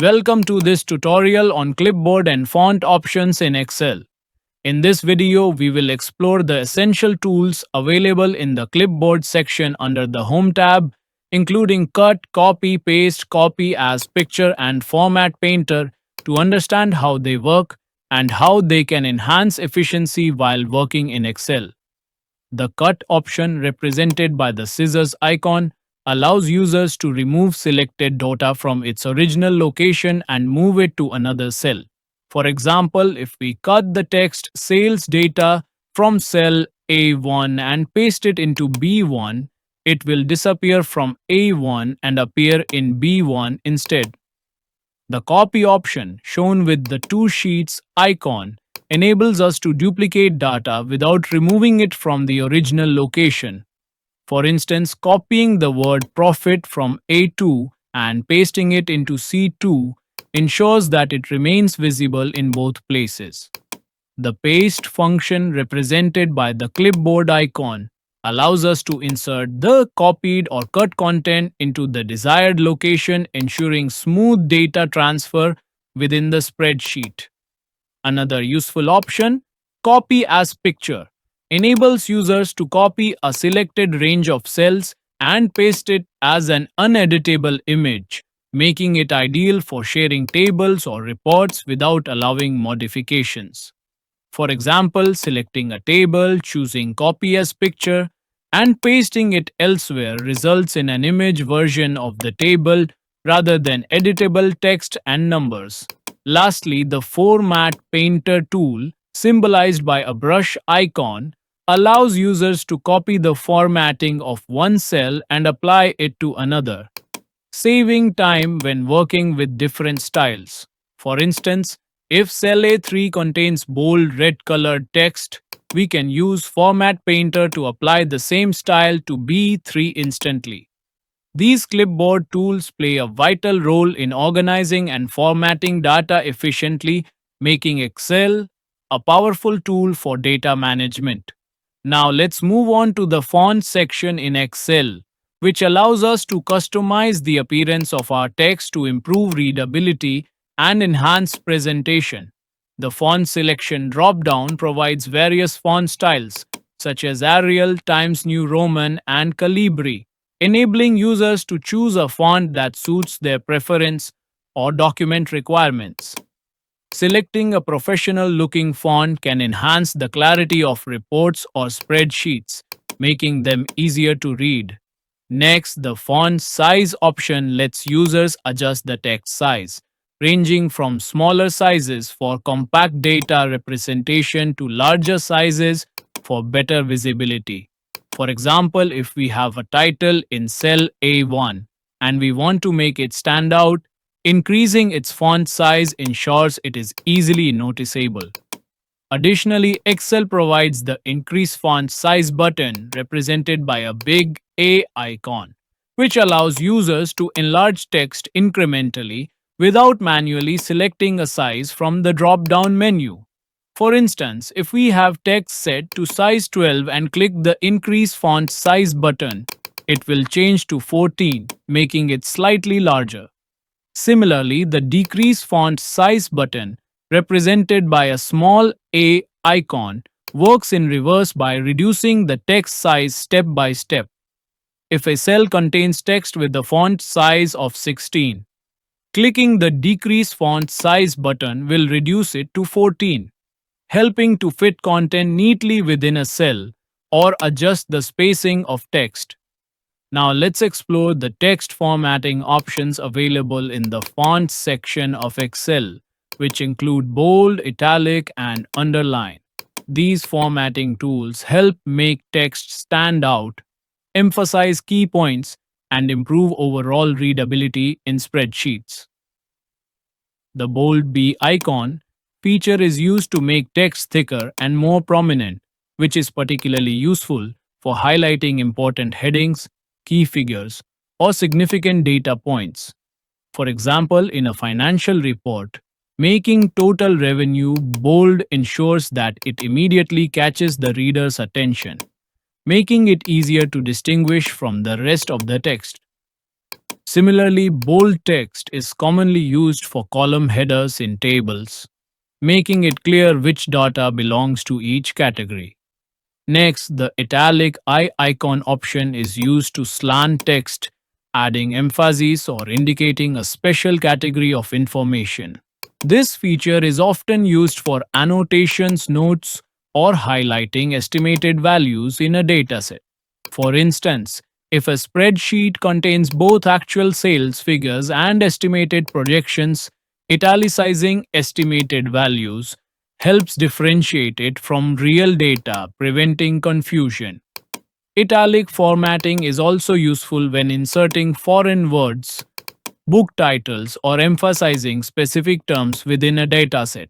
Welcome to this tutorial on Clipboard and font options in Excel. In this video, we will explore the essential tools available in the Clipboard section under the Home tab, including Cut, Copy, Paste, Copy as Picture, and Format Painter to understand how they work and how they can enhance efficiency while working in Excel. The cut option, represented by the scissors icon, allows users to remove selected data from its original location and move it to another cell. For example, if we cut the text sales data from cell A1 and paste it into B1, it will disappear from A1 and appear in B1 instead. The copy option, shown with the two sheets icon, enables us to duplicate data without removing it from the original location. For instance, copying the word profit from A2 and pasting it into C2 ensures that it remains visible in both places. The paste function, represented by the clipboard icon, allows us to insert the copied or cut content into the desired location, ensuring smooth data transfer within the spreadsheet. Another useful option, Copy as Picture, enables users to copy a selected range of cells and paste it as an uneditable image, making it ideal for sharing tables or reports without allowing modifications. For example, selecting a table, choosing Copy as Picture, and pasting it elsewhere results in an image version of the table rather than editable text and numbers. Lastly, the Format Painter tool, symbolized by a brush icon, allows users to copy the formatting of one cell and apply it to another, saving time when working with different styles. For instance, if cell A3 contains bold red colored text, we can use Format Painter to apply the same style to B3 instantly. These clipboard tools play a vital role in organizing and formatting data efficiently, making Excel a powerful tool for data management. Now let's move on to the font section in Excel, which allows us to customize the appearance of our text to improve readability and enhance presentation. The font selection drop-down provides various font styles, such as Arial, Times New Roman, and Calibri, enabling users to choose a font that suits their preference or document requirements. Selecting a professional looking font can enhance the clarity of reports or spreadsheets, making them easier to read. Next, the font size option lets users adjust the text size, ranging from smaller sizes for compact data representation to larger sizes for better visibility. For example, if we have a title in cell A1 and we want to make it stand out, increasing its font size ensures it is easily noticeable. Additionally, Excel provides the Increase Font Size button, represented by a big A icon, which allows users to enlarge text incrementally without manually selecting a size from the drop down menu. For instance, if we have text set to size 12 and click the Increase Font Size button, it will change to 14, making it slightly larger. Similarly, the Decrease Font Size button, represented by a small a icon, works in reverse by reducing the text size step by step. If a cell contains text with a font size of 16, clicking the Decrease Font Size button will reduce it to 14, helping to fit content neatly within a cell or adjust the spacing of text. Now let's explore the text formatting options available in the fonts section of Excel, which include bold, italic, and underline. These formatting tools help make text stand out, emphasize key points, and improve overall readability in spreadsheets. The bold B icon feature is used to make text thicker and more prominent, which is particularly useful for highlighting important headings, key figures, or significant data points. For example, in a financial report, making total revenue bold ensures that it immediately catches the reader's attention, making it easier to distinguish from the rest of the text. Similarly, bold text is commonly used for column headers in tables, making it clear which data belongs to each category. Next, the italic eye icon option is used to slant text, adding emphasis or indicating a special category of information. This feature is often used for annotations, notes, or highlighting estimated values in a dataset. For instance, if a spreadsheet contains both actual sales figures and estimated projections, italicizing estimated values helps differentiate it from real data, preventing confusion. Italic formatting is also useful when inserting foreign words, book titles, or emphasizing specific terms within a dataset.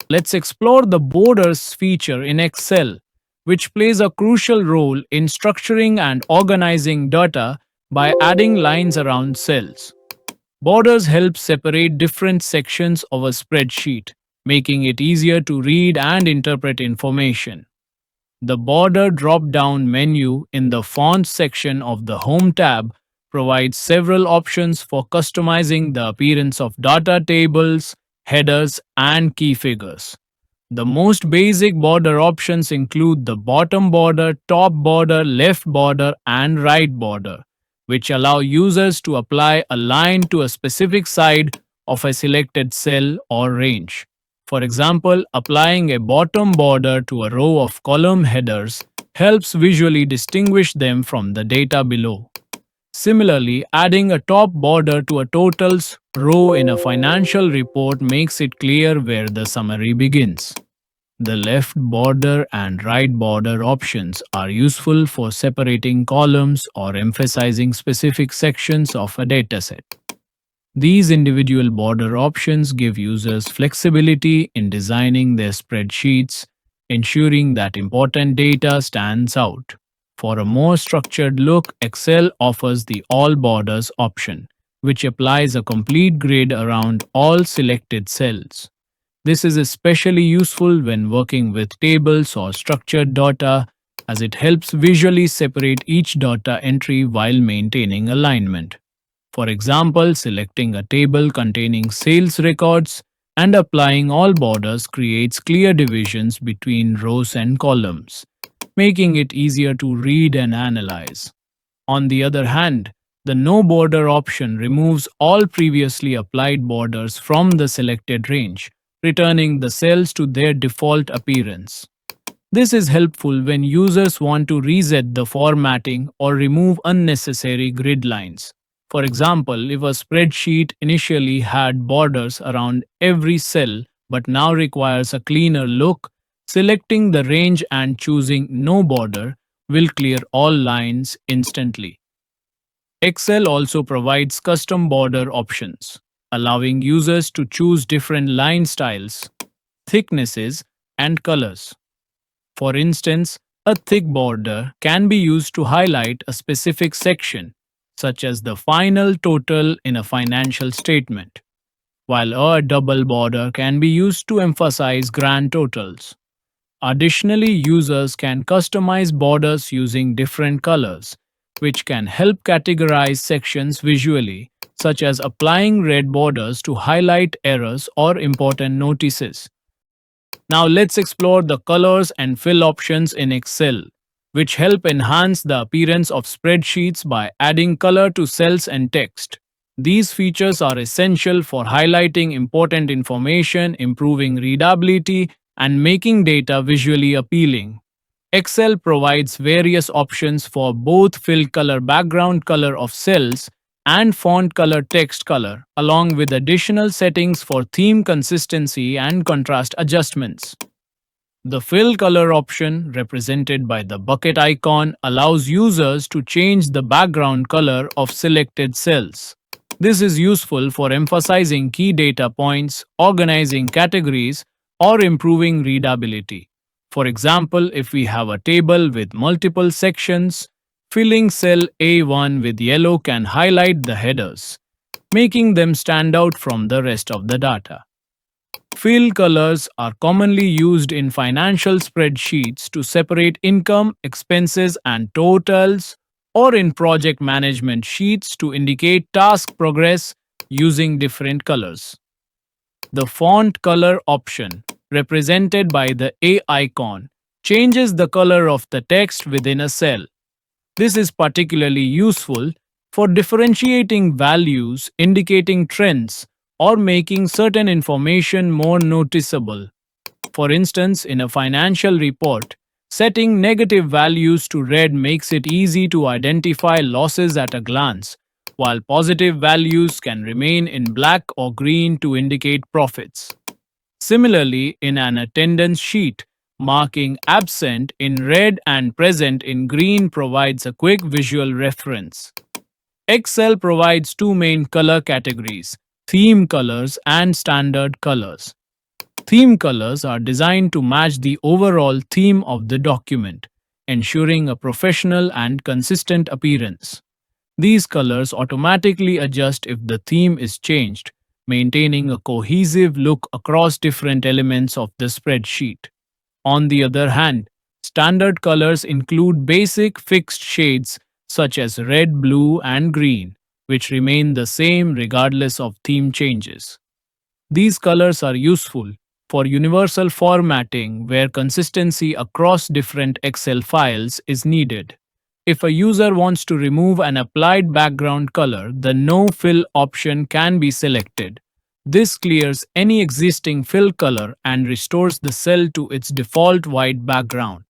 Let's explore the borders feature in Excel, which plays a crucial role in structuring and organizing data by adding lines around cells. Borders help separate different sections of a spreadsheet, making it easier to read and interpret information. The border drop down menu in the font section of the Home tab provides several options for customizing the appearance of data tables, headers, and key figures. The most basic border options include the bottom border, top border, left border, and right border, which allow users to apply a line to a specific side of a selected cell or range. For example, applying a bottom border to a row of column headers helps visually distinguish them from the data below. Similarly, adding a top border to a totals row in a financial report makes it clear where the summary begins. The left border and right border options are useful for separating columns or emphasizing specific sections of a dataset. These individual border options give users flexibility in designing their spreadsheets, ensuring that important data stands out. For a more structured look, Excel offers the All Borders option, which applies a complete grid around all selected cells. This is especially useful when working with tables or structured data, as it helps visually separate each data entry while maintaining alignment. For example, selecting a table containing sales records and applying all borders creates clear divisions between rows and columns, making it easier to read and analyze. On the other hand, the no border option removes all previously applied borders from the selected range, returning the cells to their default appearance. This is helpful when users want to reset the formatting or remove unnecessary grid lines. For example, if a spreadsheet initially had borders around every cell but now requires a cleaner look, selecting the range and choosing no border will clear all lines instantly. Excel also provides custom border options, allowing users to choose different line styles, thicknesses, and colors. For instance, a thick border can be used to highlight a specific section, such as the final total in a financial statement, while a double border can be used to emphasize grand totals. Additionally, users can customize borders using different colors, which can help categorize sections visually, such as applying red borders to highlight errors or important notices. Now let's explore the colors and fill options in Excel, which help enhance the appearance of spreadsheets by adding color to cells and text. These features are essential for highlighting important information, improving readability, and making data visually appealing. Excel provides various options for both fill color background color of cells and font color text color, along with additional settings for theme consistency and contrast adjustments. The fill color option, represented by the bucket icon, allows users to change the background color of selected cells. This is useful for emphasizing key data points, organizing categories, or improving readability. For example, if we have a table with multiple sections, filling cell A1 with yellow can highlight the headers, making them stand out from the rest of the data. Fill colors are commonly used in financial spreadsheets to separate income, expenses, and totals, or in project management sheets to indicate task progress using different colors. The font color option, represented by the A icon, changes the color of the text within a cell. This is particularly useful for differentiating values, indicating trends, or making certain information more noticeable. For instance, in a financial report, setting negative values to red makes it easy to identify losses at a glance, while positive values can remain in black or green to indicate profits. Similarly, in an attendance sheet, marking absent in red and present in green provides a quick visual reference. Excel provides two main color categories: theme colors and standard colors. Theme colors are designed to match the overall theme of the document, ensuring a professional and consistent appearance. These colors automatically adjust if the theme is changed, maintaining a cohesive look across different elements of the spreadsheet. On the other hand, standard colors include basic fixed shades such as red, blue, and green, which remain the same regardless of theme changes. These colors are useful for universal formatting where consistency across different Excel files is needed. If a user wants to remove an applied background color, the No Fill option can be selected. This clears any existing fill color and restores the cell to its default white background.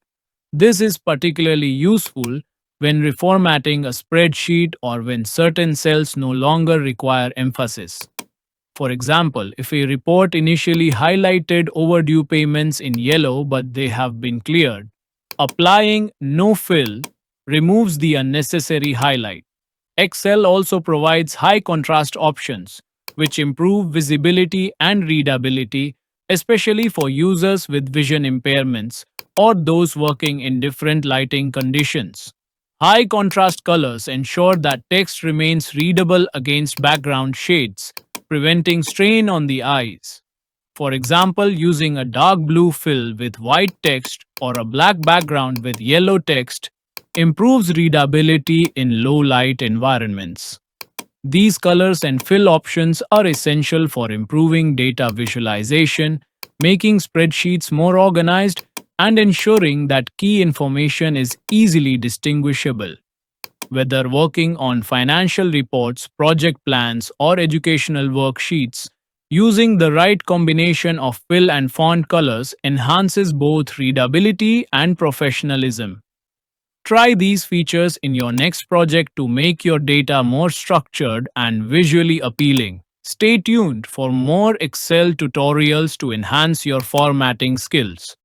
This is particularly useful when reformatting a spreadsheet or when certain cells no longer require emphasis. For example, if a report initially highlighted overdue payments in yellow but they have been cleared, applying no fill removes the unnecessary highlight. Excel also provides high contrast options, which improve visibility and readability, especially for users with vision impairments or those working in different lighting conditions. High contrast colors ensure that text remains readable against background shades, preventing strain on the eyes. For example, using a dark blue fill with white text or a black background with yellow text improves readability in low light environments. These colors and fill options are essential for improving data visualization, making spreadsheets more organized, and ensuring that key information is easily distinguishable. Whether working on financial reports, project plans, or educational worksheets, using the right combination of fill and font colors enhances both readability and professionalism. Try these features in your next project to make your data more structured and visually appealing. Stay tuned for more Excel tutorials to enhance your formatting skills.